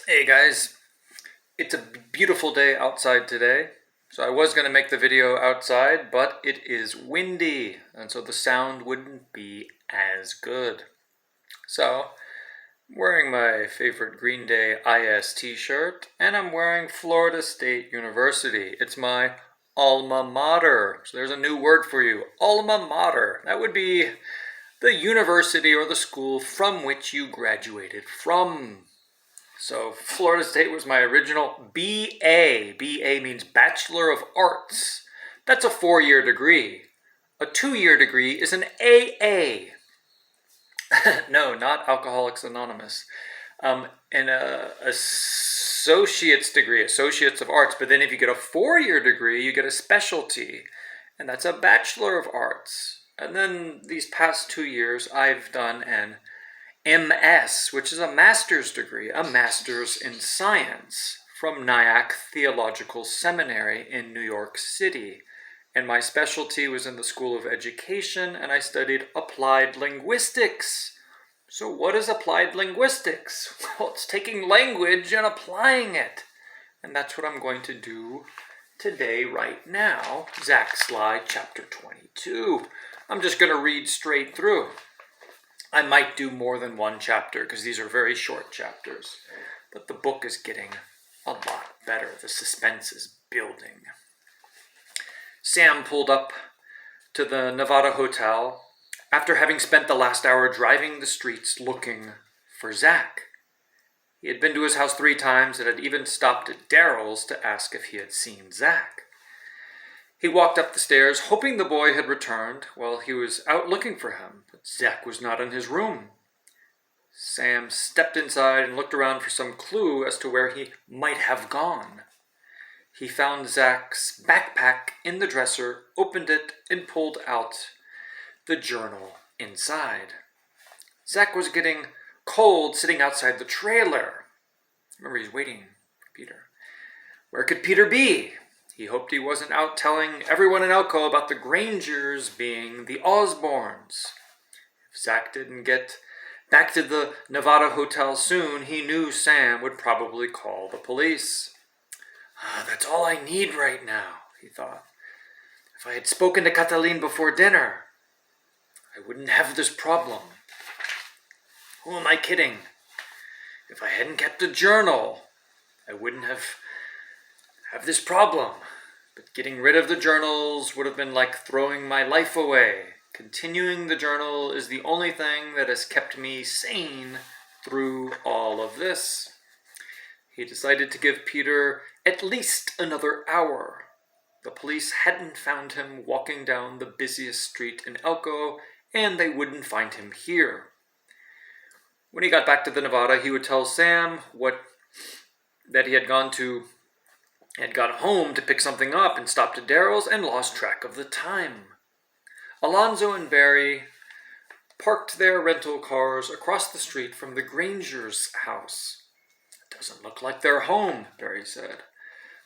Hey guys, it's a beautiful day outside today. So I was going to make the video outside, but it is windy, and so the sound wouldn't be as good. So I'm wearing my favorite Green Day IS t-shirt, and I'm wearing Florida State University. It's my alma mater. So there's a new word for you, alma mater. That would be the university or the school from which you graduated from. So Florida State was my original BA. BA means Bachelor of Arts. That's a 4-year degree. A 2-year degree is an AA. No, not Alcoholics Anonymous. And a associate's degree, Associates of Arts. But then if you get a 4-year degree, you get a specialty. And that's a Bachelor of Arts. And then these past 2 years, I've done an MS, which is a master's degree, a master's in science from Nyack Theological Seminary in New York City. And my specialty was in the School of Education, and I studied applied linguistics. So what is applied linguistics? Well, it's taking language and applying it. And that's what I'm going to do today, right now. Zach Sly, chapter 22. I'm just going to read straight through. I might do more than one chapter because these are very short chapters, but the book is getting a lot better. The suspense is building. Sam pulled up to the Nevada Hotel after having spent the last hour driving the streets looking for Zach. He had been to his house 3 times and had even stopped at Daryl's to ask if he had seen Zach. He walked up the stairs, hoping the boy had returned. Well, he was out looking for him, but Zach was not in his room. Sam stepped inside and looked around for some clue as to where he might have gone. He found Zach's backpack in the dresser, opened it, and pulled out the journal inside. Zach was getting cold sitting outside the trailer. Remember, he's waiting for Peter. Where could Peter be? He hoped he wasn't out telling everyone in Elko about the Grangers being the Osborns. If Zach didn't get back to the Nevada Hotel soon, he knew Sam would probably call the police. That's all I need right now, he thought. If I had spoken to Catalin before dinner, I wouldn't have this problem. Who am I kidding? If I hadn't kept a journal, I wouldn't have this problem. But getting rid of the journals would have been like throwing my life away. Continuing the journal is the only thing that has kept me sane through all of this. He decided to give Peter at least another hour. The police hadn't found him walking down the busiest street in Elko, and they wouldn't find him here. When he got back to the Nevada, he would tell Sam that he had got home to pick something up and stopped at Daryl's and lost track of the time. Alonzo and Barry parked their rental cars across the street from the Granger's house. It doesn't look like they're home, Barry said.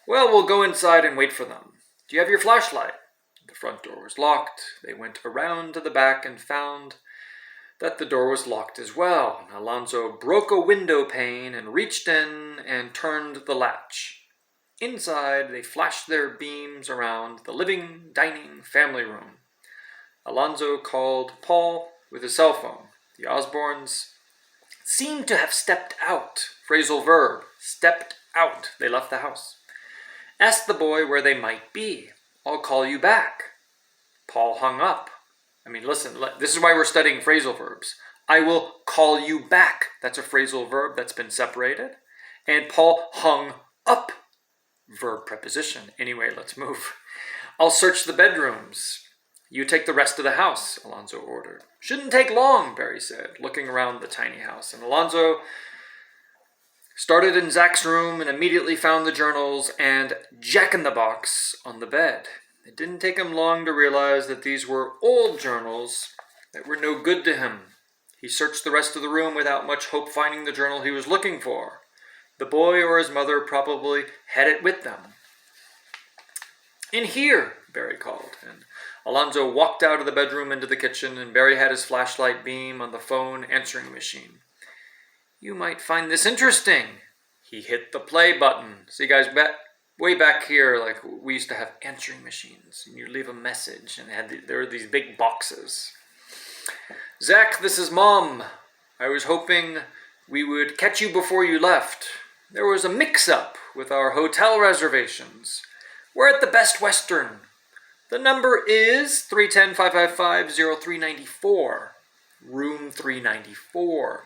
Well, we'll go inside and wait for them. Do you have your flashlight? The front door was locked. They went around to the back and found that the door was locked as well. Alonzo broke a window pane and reached in and turned the latch. Inside, they flashed their beams around the living, dining, family room. Alonzo called Paul with his cell phone. The Osborns seemed to have stepped out. Phrasal verb, stepped out. They left the house. Asked the boy where they might be. I'll call you back. Paul hung up. Listen, this is why we're studying phrasal verbs. I will call you back. That's a phrasal verb that's been separated. And Paul hung up. Verb preposition. Anyway, let's move. I'll search the bedrooms. You take the rest of the house, Alonzo ordered. Shouldn't take long, Barry said, looking around the tiny house. And Alonzo started in Zach's room and immediately found the journals and Jack-in-the-Box on the bed. It didn't take him long to realize that these were old journals that were no good to him. He searched the rest of the room without much hope finding the journal he was looking for. The boy or his mother probably had it with them. In here, Barry called, and Alonzo walked out of the bedroom into the kitchen, and Barry had his flashlight beam on the phone answering machine. You might find this interesting, He hit the play button. See, guys, way back here, like we used to have answering machines, and you leave a message, and there were these big boxes. Zach, this is Mom. I was hoping we would catch you before you left. There was a mix-up with our hotel reservations. We're at the Best Western. The number is 310-555-0394. Room 394.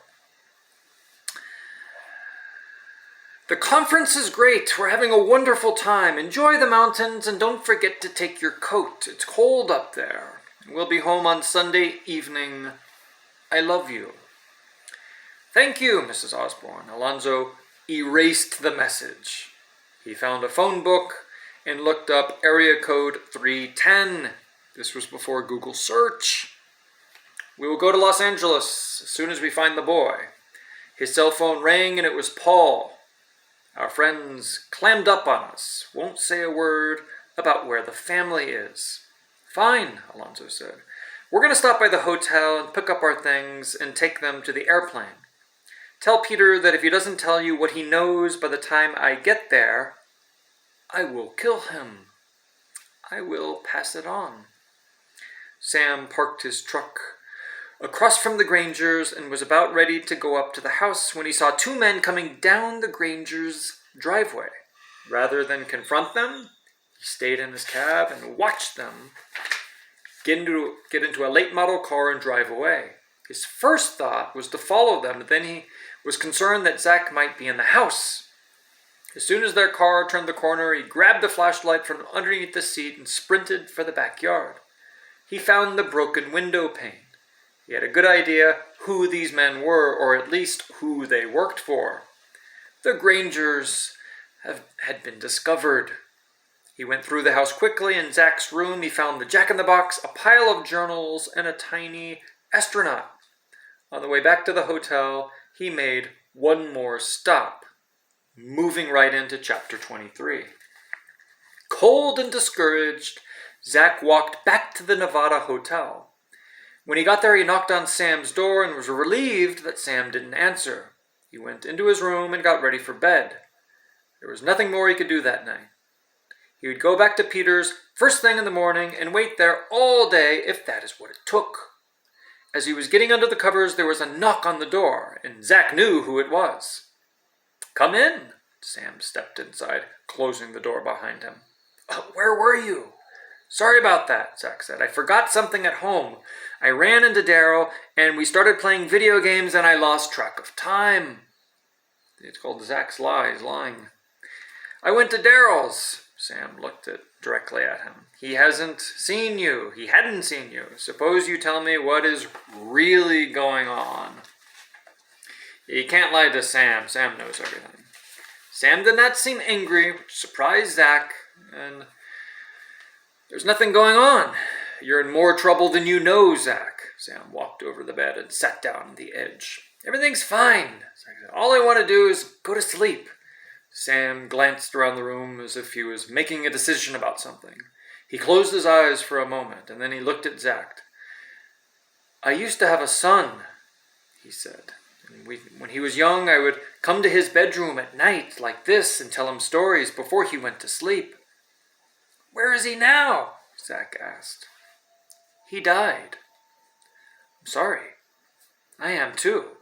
The conference is great. We're having a wonderful time. Enjoy the mountains and don't forget to take your coat. It's cold up there. We'll be home on Sunday evening. I love you. Thank you, Mrs. Osborne. Alonzo erased the message. He found a phone book and looked up area code 310. This was before Google search. We will go to Los Angeles as soon as we find the boy. His cell phone rang and it was Paul. Our friends clammed up on us, won't say a word about where the family is. Fine, Alonzo said. We're going to stop by the hotel and pick up our things and take them to the airplane. Tell Peter that if he doesn't tell you what he knows by the time I get there, I will kill him. I will pass it on. Sam parked his truck across from the Grangers and was about ready to go up to the house when he saw two men coming down the Grangers' driveway. Rather than confront them, he stayed in his cab and watched them get into a late model car and drive away. His first thought was to follow them, but then he was concerned that Zach might be in the house. As soon as their car turned the corner, he grabbed the flashlight from underneath the seat and sprinted for the backyard. He found the broken window pane. He had a good idea who these men were, or at least who they worked for. The Grangers had been discovered. He went through the house quickly. In Zach's room, he found the jack-in-the-box, a pile of journals, and a tiny astronaut. On the way back to the hotel, he made one more stop, moving right into chapter 23. Cold and discouraged, Zach walked back to the Nevada hotel. When he got there, he knocked on Sam's door and was relieved that Sam didn't answer. He went into his room and got ready for bed. There was nothing more he could do that night. He would go back to Peter's first thing in the morning and wait there all day if that is what it took. As he was getting under the covers, there was a knock on the door, and Zach knew who it was. Come in, Sam stepped inside, closing the door behind him. Where were you? Sorry about that, Zach said. I forgot something at home. I ran into Daryl, and we started playing video games, and I lost track of time. It's called Zach's Lies, lying. I went to Daryl's. Sam looked directly at him. He hadn't seen you. Suppose you tell me what is really going on. You can't lie to Sam. Sam knows everything. Sam did not seem angry, which surprised Zach, and there's nothing going on. You're in more trouble than you know, Zach. Sam walked over the bed and sat down on the edge. Everything's fine, Zach said. All I want to do is go to sleep. Sam glanced around the room as if he was making a decision about something. He closed his eyes for a moment, and then he looked at Zach. I used to have a son, he said. And when he was young, I would come to his bedroom at night like this and tell him stories before he went to sleep. Where is he now? Zach asked. He died. I'm sorry. I am too.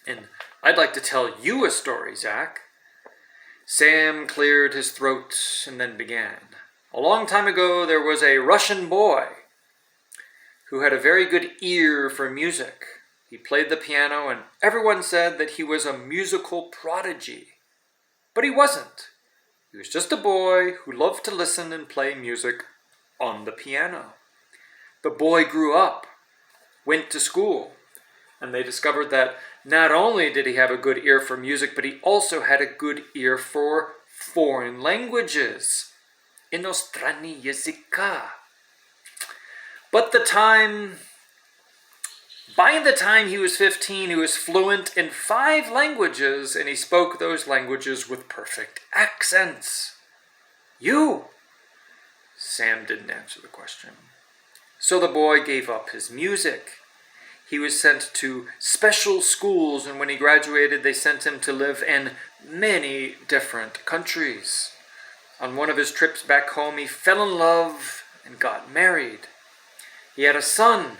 And I'd like to tell you a story, Zach. Sam cleared his throat and then began. A long time ago, there was a Russian boy who had a very good ear for music. He played the piano, and everyone said that he was a musical prodigy. But he wasn't. He was just a boy who loved to listen and play music on the piano. The boy grew up, went to school, and they discovered that not only did he have a good ear for music, but he also had a good ear for foreign languages. Inostrani języka. By the time he was 15, he was fluent in 5 languages, and he spoke those languages with perfect accents. You? Sam didn't answer the question. So the boy gave up his music. He was sent to special schools, and when he graduated, they sent him to live in many different countries. On one of his trips back home, he fell in love and got married. He had a son,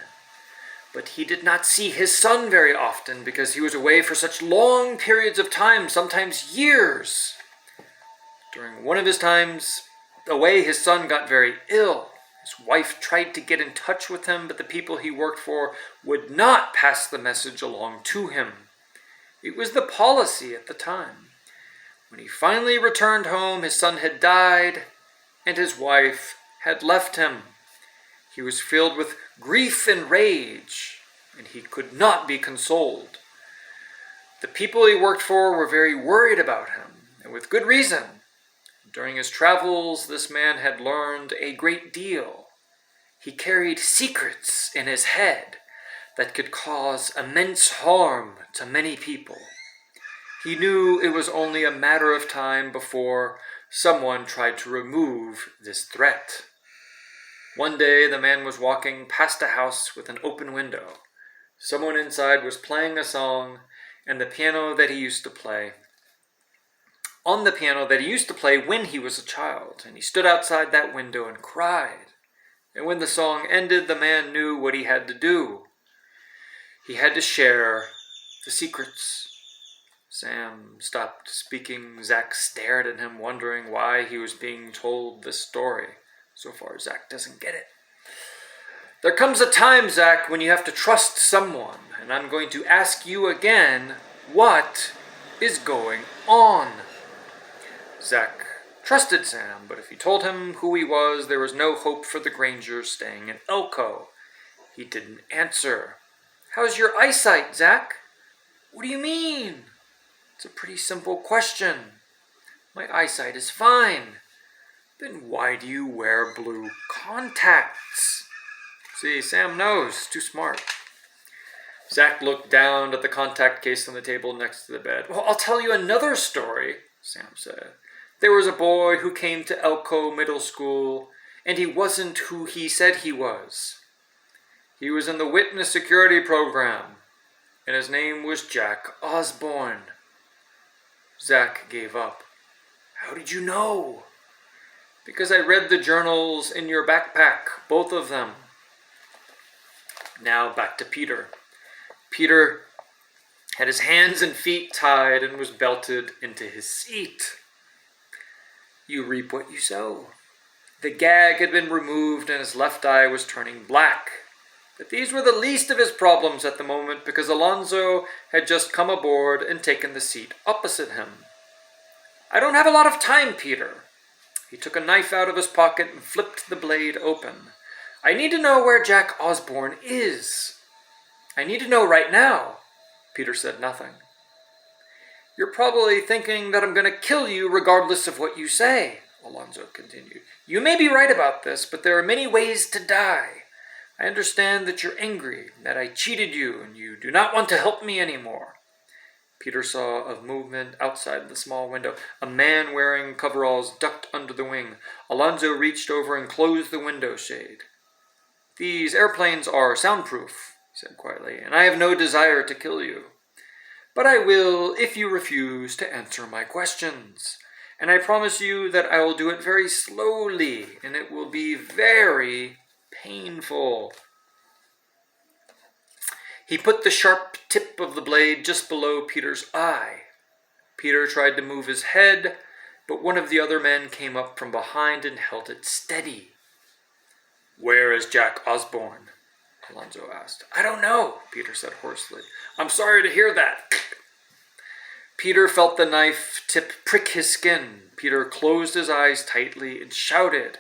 but he did not see his son very often because he was away for such long periods of time, sometimes years. During one of his times away, his son got very ill. His wife tried to get in touch with him, but the people he worked for would not pass the message along to him. It was the policy at the time. When he finally returned home, his son had died, and his wife had left him. He was filled with grief and rage, and he could not be consoled. The people he worked for were very worried about him, and with good reason. During his travels, this man had learned a great deal. He carried secrets in his head that could cause immense harm to many people. He knew it was only a matter of time before someone tried to remove this threat. One day, the man was walking past a house with an open window. Someone inside was playing a song, and the piano that he used to play when he was a child, and he stood outside that window and cried. And when the song ended, the man knew what he had to do. He had to share the secrets. Sam stopped speaking. Zach stared at him, wondering why he was being told this story. So far, Zach doesn't get it. There comes a time, Zach, when you have to trust someone, and I'm going to ask you again, what is going on? Zach trusted Sam, but if he told him who he was, there was no hope for the Grangers staying in Elko. He didn't answer. How's your eyesight, Zach? What do you mean? It's a pretty simple question. My eyesight is fine. Then why do you wear blue contacts? See, Sam knows. Too smart. Zach looked down at the contact case on the table next to the bed. Well, I'll tell you another story, Sam said. There was a boy who came to Elko Middle School, and he wasn't who he said he was. He was in the witness security program, and his name was Jack Osborne. Zach gave up. How did you know? Because I read the journals in your backpack, both of them. Now back to Peter. Peter had his hands and feet tied and was belted into his seat. You reap what you sow. The gag had been removed and his left eye was turning black. But these were the least of his problems at the moment because Alonzo had just come aboard and taken the seat opposite him. I don't have a lot of time, Peter. He took a knife out of his pocket and flipped the blade open. I need to know where Jack Osborne is. I need to know right now. Peter said nothing. You're probably thinking that I'm going to kill you regardless of what you say, Alonzo continued. You may be right about this, but there are many ways to die. I understand that you're angry, that I cheated you, and you do not want to help me anymore. Peter saw a movement outside the small window. A man wearing coveralls ducked under the wing. Alonzo reached over and closed the window shade. These airplanes are soundproof, he said quietly, and I have no desire to kill you. But I will if you refuse to answer my questions. And I promise you that I will do it very slowly, and it will be very painful. He put the sharp tip of the blade just below Peter's eye. Peter tried to move his head, but one of the other men came up from behind and held it steady. Where is Jack Osborne? Alonzo asked. I don't know, Peter said hoarsely. I'm sorry to hear that. Peter felt the knife tip prick his skin. Peter closed his eyes tightly and shouted,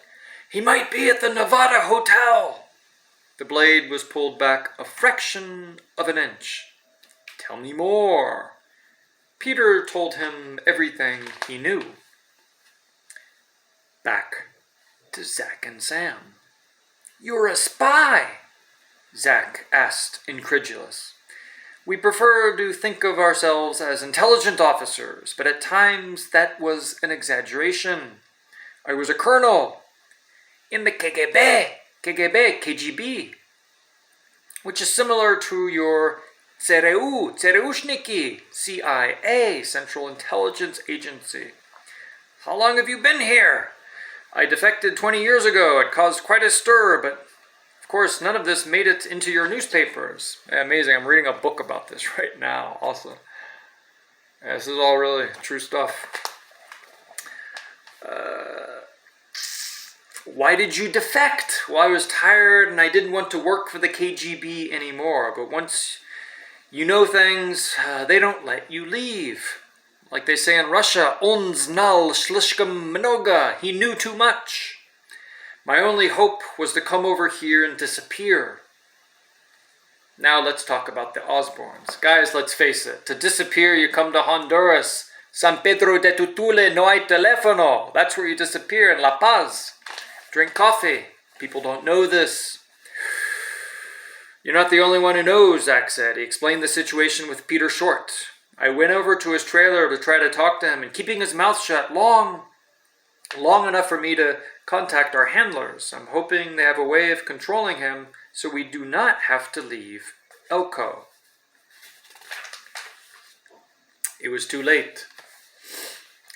He might be at the Nevada Hotel. The blade was pulled back a fraction of an inch. Tell me more. Peter told him everything he knew. Back to Zach and Sam. You're a spy, Zach asked, incredulous. We prefer to think of ourselves as intelligent officers, but at times that was an exaggeration. I was a colonel in the KGB. which is similar to your Tsereushniki, CIA, Central Intelligence Agency. How long have you been here? I defected 20 years ago. It caused quite a stir, but of course none of this made it into your newspapers. Amazing. I'm reading a book about this right now also. This is all really true stuff. Why did you defect? Well, I was tired and I didn't want to work for the KGB anymore. But once you know things, they don't let you leave. Like they say in Russia, on znal slishkam mnoga. He knew too much. My only hope was to come over here and disappear. Now let's talk about the Osborns. Guys, let's face it. To disappear, you come to Honduras. San Pedro de Tutule no hay teléfono. That's where you disappear, in La Paz. Drink coffee. People don't know this. You're not the only one who knows, Zach said. He explained the situation with Peter Short. I went over to his trailer to try to talk to him, and keeping his mouth shut long enough for me to contact our handlers. I'm hoping they have a way of controlling him so we do not have to leave Elko. It was too late.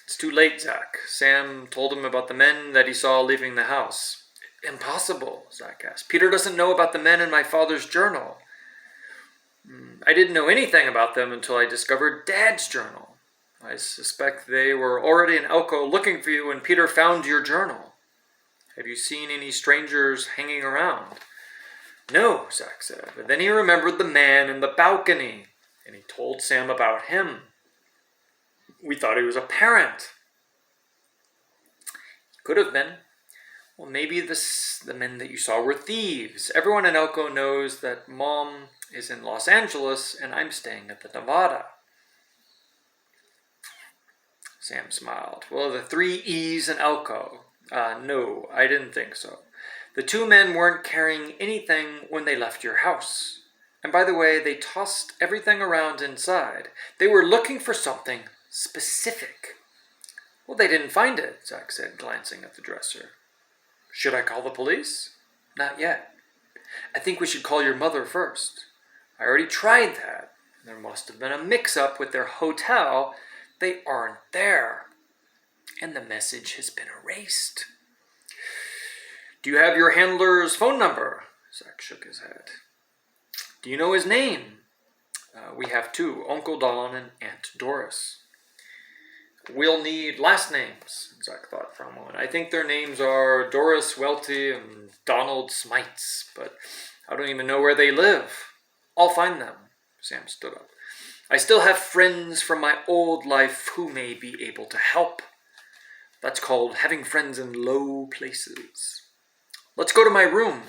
It's too late, Zach. Sam told him about the men that he saw leaving the house. Impossible, Zach asked. Peter doesn't know about the men in my father's journal. I didn't know anything about them until I discovered Dad's journal. I suspect they were already in Elko looking for you when Peter found your journal. Have you seen any strangers hanging around? No, Zach said. But then he remembered the man in the balcony, and he told Sam about him. We thought he was a parent. He could have been. Well, maybe the men that you saw were thieves. Everyone in Elko knows that Mom is in Los Angeles and I'm staying at the Nevada. Sam smiled. Well, the 3 E's in Elko. No, I didn't think so. The 2 men weren't carrying anything when they left your house. And by the way, they tossed everything around inside. They were looking for something specific. Well, they didn't find it, Zach said, glancing at the dresser. Should I call the police? Not yet. I think we should call your mother first. I already tried that. There must have been a mix-up with their hotel. They aren't there. And the message has been erased. Do you have your handler's phone number? Zach shook his head. Do you know his name? We have 2, Uncle Don and Aunt Doris. We'll need last names, Zach thought for a moment. I think their names are Doris Welty and Donald Smites, but I don't even know where they live. I'll find them. Sam stood up. I still have friends from my old life who may be able to help. That's called having friends in low places. Let's go to my room.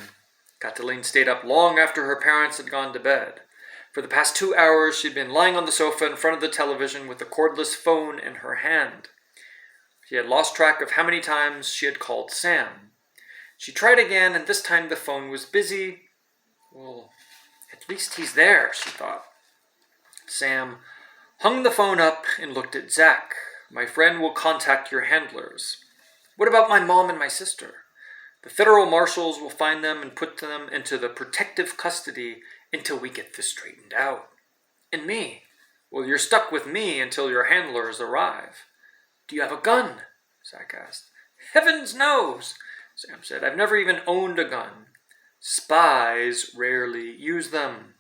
Cataline stayed up long after her parents had gone to bed. For the past 2 hours, she'd been lying on the sofa in front of the television with the cordless phone in her hand. She had lost track of how many times she had called Sam. She tried again, and this time the phone was busy. Well, at least he's there, she thought. Sam hung the phone up and looked at Zach. My friend will contact your handlers. What about my mom and my sister? The federal marshals will find them and put them into the protective custody until we get this straightened out. And me? Well, you're stuck with me until your handlers arrive. Do you have a gun? Zach asked. Heavens knows, Sam said. I've never even owned a gun. Spies rarely use them.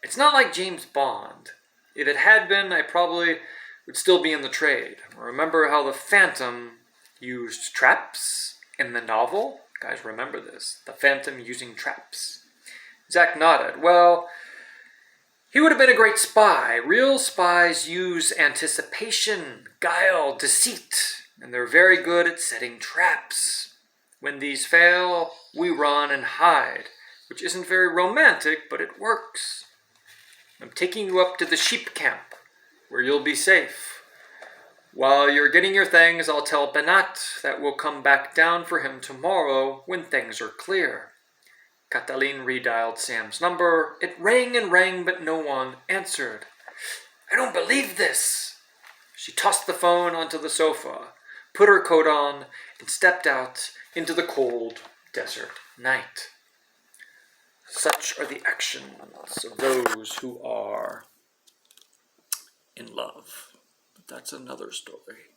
It's not like James Bond. If it had been, I probably would still be in the trade. Remember how the Phantom used traps in the novel? Guys, remember this. The Phantom using traps. Zach nodded. Well, he would have been a great spy. Real spies use anticipation, guile, deceit, and they're very good at setting traps. When these fail, we run and hide, which isn't very romantic, but it works. I'm taking you up to the sheep camp, where you'll be safe. While you're getting your things, I'll tell Banat that we'll come back down for him tomorrow when things are clear. Cataline redialed Sam's number. It rang and rang, but no one answered. I don't believe this. She tossed the phone onto the sofa, put her coat on, and stepped out into the cold desert night. Such are the actions of those who are in love. But that's another story.